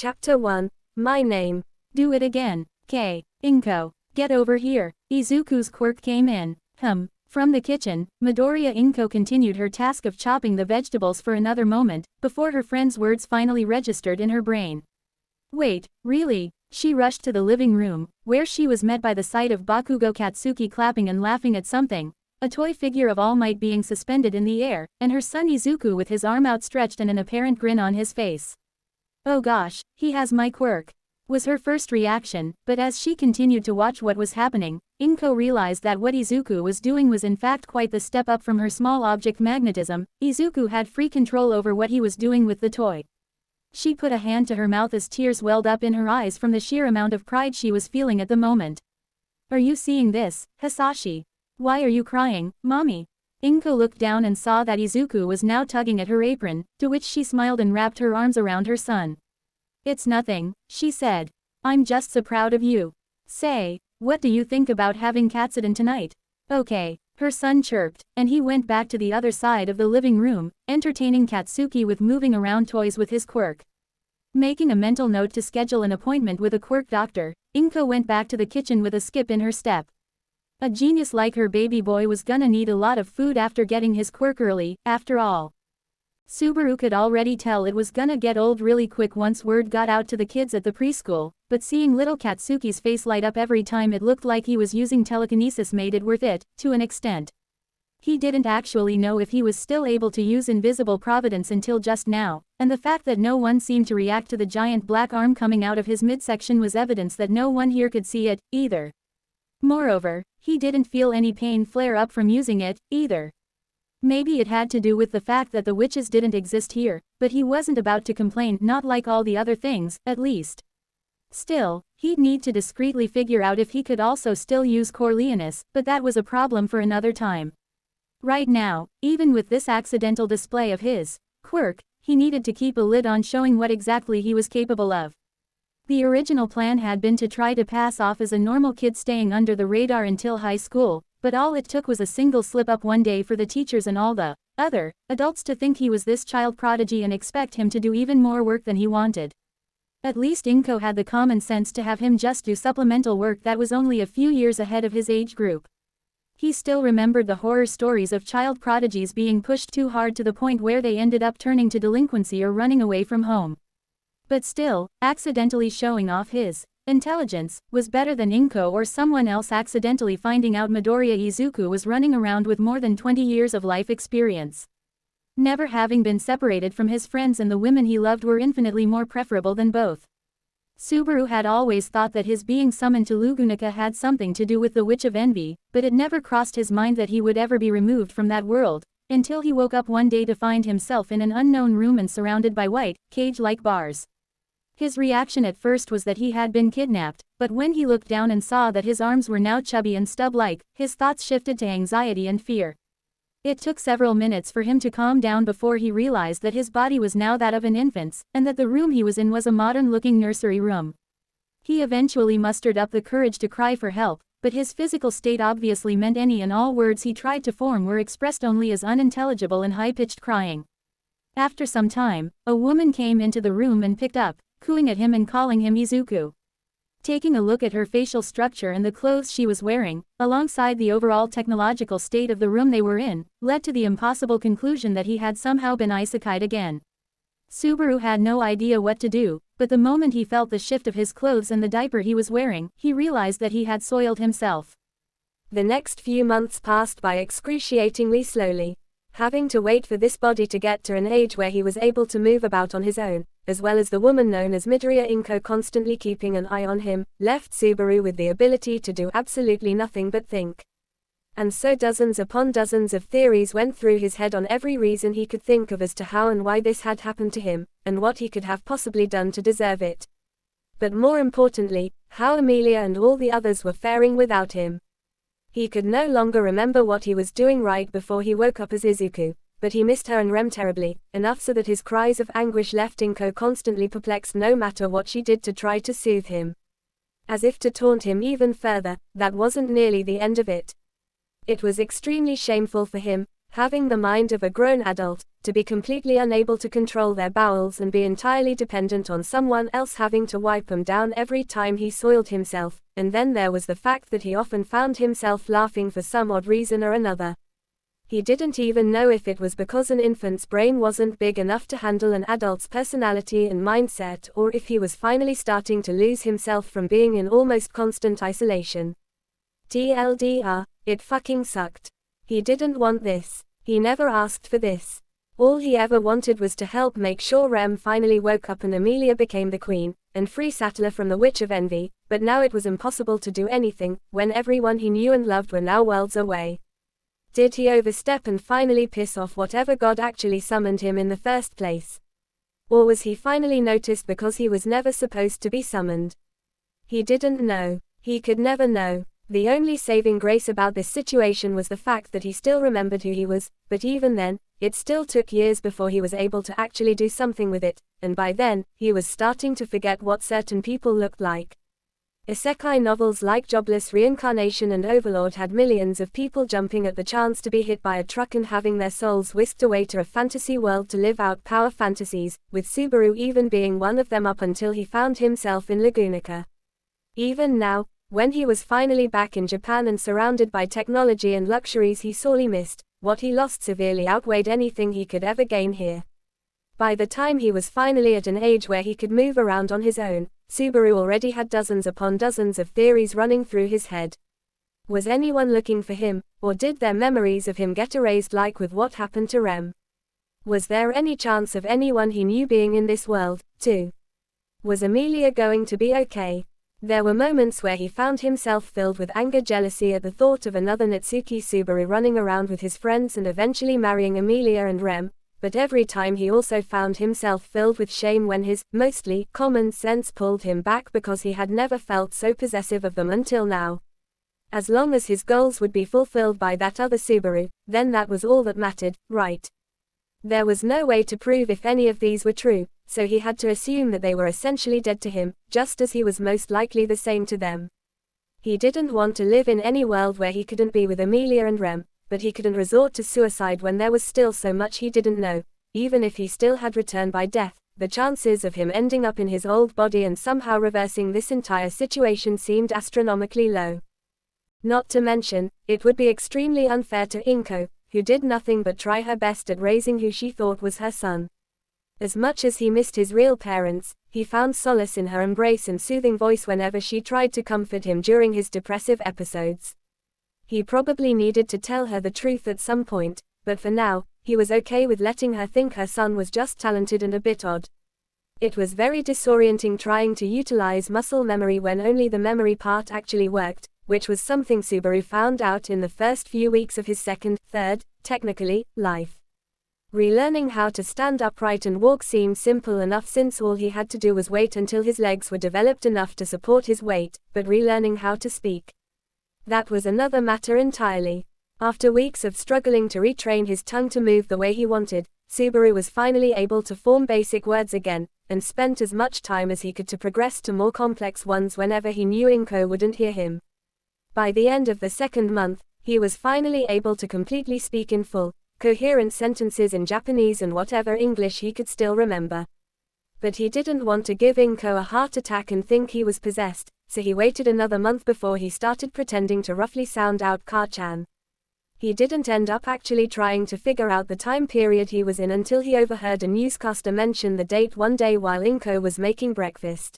Chapter 1. My name. Do it again. K. Inko. Get over here. Izuku's quirk came in. From the kitchen, Midoriya Inko continued her task of chopping the vegetables for another moment, before her friend's words finally registered in her brain. Wait, really? She rushed to the living room, where she was met by the sight of Bakugo Katsuki clapping and laughing at something, a toy figure of All Might being suspended in the air, and her son Izuku with his arm outstretched and an apparent grin on his face. Oh gosh, he has my quirk, was her first reaction, but as she continued to watch what was happening, Inko realized that what Izuku was doing was in fact quite the step up from her small object magnetism. Izuku had free control over what he was doing with the toy. She put a hand to her mouth as tears welled up in her eyes from the sheer amount of pride she was feeling at the moment. Are you seeing this, Hisashi? Why are you crying, mommy? Inko looked down and saw that Izuku was now tugging at her apron, to which she smiled and wrapped her arms around her son. It's nothing, she said. I'm just so proud of you. Say, what do you think about having Katsudon tonight? Okay, her son chirped, and he went back to the other side of the living room, entertaining Katsuki with moving around toys with his quirk. Making a mental note to schedule an appointment with a quirk doctor, Inko went back to the kitchen with a skip in her step. A genius like her baby boy was gonna need a lot of food after getting his quirk early, after all. Subaru could already tell it was gonna get old really quick once word got out to the kids at the preschool, but seeing little Katsuki's face light up every time it looked like he was using telekinesis made it worth it, to an extent. He didn't actually know if he was still able to use invisible providence until just now, and the fact that no one seemed to react to the giant black arm coming out of his midsection was evidence that no one here could see it, either. Moreover, he didn't feel any pain flare up from using it, either. Maybe it had to do with the fact that the witches didn't exist here, but he wasn't about to complain, not like all the other things, at least. Still, he'd need to discreetly figure out if he could also still use Corleonis, but that was a problem for another time. Right now, even with this accidental display of his quirk, he needed to keep a lid on showing what exactly he was capable of. The original plan had been to try to pass off as a normal kid staying under the radar until high school, but all it took was a single slip-up one day for the teachers and all the other adults to think he was this child prodigy and expect him to do even more work than he wanted. At least Inko had the common sense to have him just do supplemental work that was only a few years ahead of his age group. He still remembered the horror stories of child prodigies being pushed too hard to the point where they ended up turning to delinquency or running away from home. But still, accidentally showing off his intelligence was better than Inko or someone else accidentally finding out Midoriya Izuku was running around with more than 20 years of life experience. Never having been separated from his friends and the women he loved were infinitely more preferable than both. Subaru had always thought that his being summoned to Lugunica had something to do with the Witch of Envy, but it never crossed his mind that he would ever be removed from that world, until he woke up one day to find himself in an unknown room and surrounded by white, cage-like bars. His reaction at first was that he had been kidnapped, but when he looked down and saw that his arms were now chubby and stub-like, his thoughts shifted to anxiety and fear. It took several minutes for him to calm down before he realized that his body was now that of an infant's, and that the room he was in was a modern-looking nursery room. He eventually mustered up the courage to cry for help, but his physical state obviously meant any and all words he tried to form were expressed only as unintelligible and high-pitched crying. After some time, a woman came into the room and picked up, cooing at him and calling him Izuku. Taking a look at her facial structure and the clothes she was wearing, alongside the overall technological state of the room they were in, led to the impossible conclusion that he had somehow been isekai'd again. Subaru had no idea what to do, but the moment he felt the shift of his clothes and the diaper he was wearing, he realized that he had soiled himself. The next few months passed by excruciatingly slowly. Having to wait for this body to get to an age where he was able to move about on his own, as well as the woman known as Midoriya Inko constantly keeping an eye on him, left Subaru with the ability to do absolutely nothing but think. And so dozens upon dozens of theories went through his head on every reason he could think of as to how and why this had happened to him, and what he could have possibly done to deserve it. But more importantly, how Emilia and all the others were faring without him. He could no longer remember what he was doing right before he woke up as Izuku, but he missed her and Rem terribly, enough so that his cries of anguish left Inko constantly perplexed no matter what she did to try to soothe him. As if to taunt him even further, that wasn't nearly the end of it. It was extremely shameful for him, Having the mind of a grown adult, to be completely unable to control their bowels and be entirely dependent on someone else having to wipe them down every time he soiled himself, and then there was the fact that he often found himself laughing for some odd reason or another. He didn't even know if it was because an infant's brain wasn't big enough to handle an adult's personality and mindset, or if he was finally starting to lose himself from being in almost constant isolation. TLDR, it fucking sucked. He didn't want this. He never asked for this. All he ever wanted was to help make sure Rem finally woke up and Amelia became the queen, and free Sattler from the Witch of Envy, but now it was impossible to do anything, when everyone he knew and loved were now worlds away. Did he overstep and finally piss off whatever god actually summoned him in the first place? Or was he finally noticed because he was never supposed to be summoned? He didn't know. He could never know. The only saving grace about this situation was the fact that he still remembered who he was, but even then, it still took years before he was able to actually do something with it, and by then, he was starting to forget what certain people looked like. Isekai novels like Jobless Reincarnation and Overlord had millions of people jumping at the chance to be hit by a truck and having their souls whisked away to a fantasy world to live out power fantasies, with Subaru even being one of them up until he found himself in Lagunica. Even now, when he was finally back in Japan and surrounded by technology and luxuries he sorely missed, what he lost severely outweighed anything he could ever gain here. By the time he was finally at an age where he could move around on his own, Subaru already had dozens upon dozens of theories running through his head. Was anyone looking for him, or did their memories of him get erased like with what happened to Rem? Was there any chance of anyone he knew being in this world, too? Was Amelia going to be okay? There were moments where he found himself filled with anger, jealousy at the thought of another Natsuki Subaru running around with his friends and eventually marrying Amelia and Rem, but every time he also found himself filled with shame when his, mostly, common sense pulled him back because he had never felt so possessive of them until now. As long as his goals would be fulfilled by that other Subaru, then that was all that mattered, right? There was no way to prove if any of these were true, so he had to assume that they were essentially dead to him, just as he was most likely the same to them. He didn't want to live in any world where he couldn't be with Amelia and Rem, but he couldn't resort to suicide when there was still so much he didn't know. Even if he still had returned by death, the chances of him ending up in his old body and somehow reversing this entire situation seemed astronomically low. Not to mention, it would be extremely unfair to Inko, who did nothing but try her best at raising who she thought was her son. As much as he missed his real parents, he found solace in her embrace and soothing voice whenever she tried to comfort him during his depressive episodes. He probably needed to tell her the truth at some point, but for now, he was okay with letting her think her son was just talented and a bit odd. It was very disorienting trying to utilize muscle memory when only the memory part actually worked, which was something Subaru found out in the first few weeks of his second, third, technically, life. Relearning how to stand upright and walk seemed simple enough since all he had to do was wait until his legs were developed enough to support his weight, but relearning how to speak. That was another matter entirely. After weeks of struggling to retrain his tongue to move the way he wanted, Subaru was finally able to form basic words again, and spent as much time as he could to progress to more complex ones whenever he knew Inko wouldn't hear him. By the end of the second month, he was finally able to completely speak in full, coherent sentences in Japanese and whatever English he could still remember. But he didn't want to give Inko a heart attack and think he was possessed, so he waited another month before he started pretending to roughly sound out Ka-chan. He didn't end up actually trying to figure out the time period he was in until he overheard a newscaster mention the date one day while Inko was making breakfast.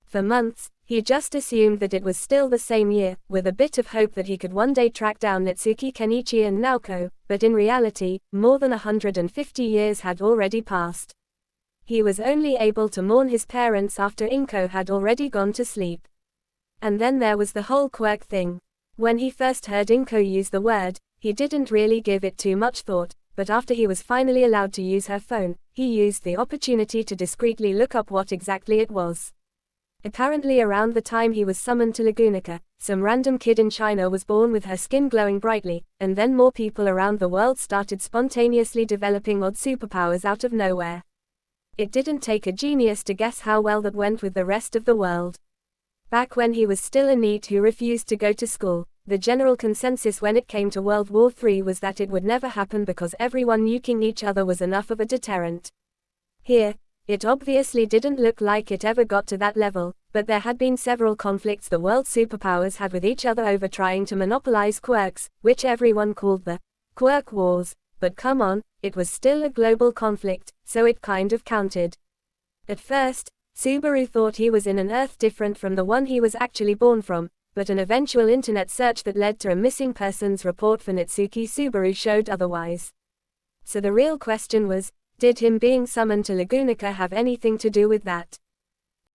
For months, he just assumed that it was still the same year, with a bit of hope that he could one day track down Natsuki Kenichi and Naoko, but in reality, more than 150 years had already passed. He was only able to mourn his parents after Inko had already gone to sleep. And then there was the whole quirk thing. When he first heard Inko use the word, he didn't really give it too much thought, but after he was finally allowed to use her phone, he used the opportunity to discreetly look up what exactly it was. Apparently around the time he was summoned to Lagunica, some random kid in China was born with her skin glowing brightly, and then more people around the world started spontaneously developing odd superpowers out of nowhere. It didn't take a genius to guess how well that went with the rest of the world. Back when he was still a NEET who refused to go to school, the general consensus when it came to World War III was that it would never happen because everyone nuking each other was enough of a deterrent. Here, it obviously didn't look like it ever got to that level, but there had been several conflicts the world superpowers had with each other over trying to monopolize quirks, which everyone called the Quirk Wars, but come on, it was still a global conflict, so it kind of counted. At first, Subaru thought he was in an Earth different from the one he was actually born from, but an eventual internet search that led to a missing persons report for Natsuki Subaru showed otherwise. So the real question was, did him being summoned to Lagunica have anything to do with that?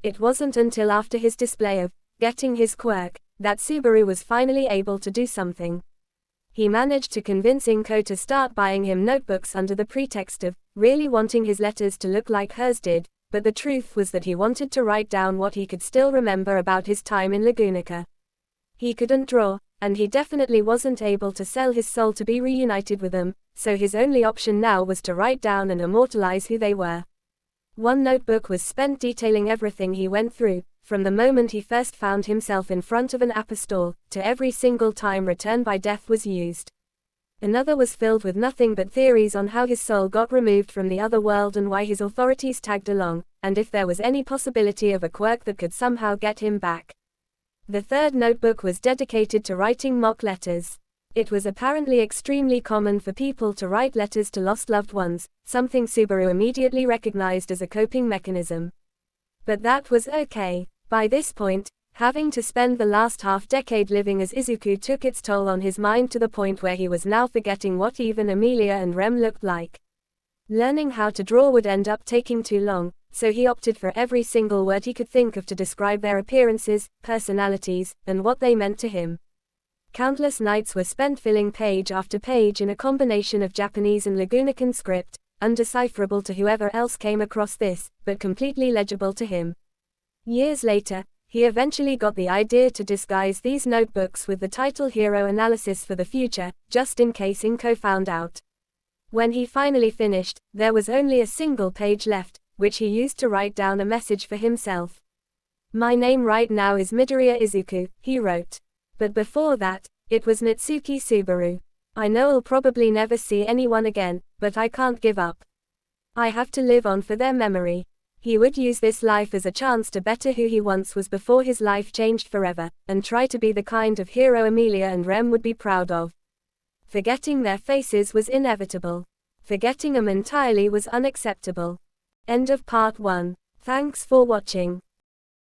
It wasn't until after his display of getting his quirk that Subaru was finally able to do something. He managed to convince Inko to start buying him notebooks under the pretext of really wanting his letters to look like hers did, but the truth was that he wanted to write down what he could still remember about his time in Lagunica. He couldn't draw, and he definitely wasn't able to sell his soul to be reunited with them, so his only option now was to write down and immortalize who they were. One notebook was spent detailing everything he went through, from the moment he first found himself in front of an apostol, to every single time return by death was used. Another was filled with nothing but theories on how his soul got removed from the other world and why his authorities tagged along, and if there was any possibility of a quirk that could somehow get him back. The third notebook was dedicated to writing mock letters. It was apparently extremely common for people to write letters to lost loved ones, something Subaru immediately recognized as a coping mechanism. But that was okay. By this point, having to spend the last half-decade living as Izuku took its toll on his mind to the point where he was now forgetting what even Emilia and Rem looked like. Learning how to draw would end up taking too long, so he opted for every single word he could think of to describe their appearances, personalities, and what they meant to him. Countless nights were spent filling page after page in a combination of Japanese and Lagunican script, undecipherable to whoever else came across this, but completely legible to him. Years later, he eventually got the idea to disguise these notebooks with the title Hero Analysis for the Future, just in case Inko found out. When he finally finished, there was only a single page left, which he used to write down a message for himself. "My name right now is Midoriya Izuku," he wrote. But before that, it was Natsuki Subaru. "I know I'll probably never see anyone again, but I can't give up. I have to live on for their memory." He would use this life as a chance to better who he once was before his life changed forever, and try to be the kind of hero Emilia and Rem would be proud of. Forgetting their faces was inevitable. Forgetting them entirely was unacceptable. End of part 1. Thanks for watching.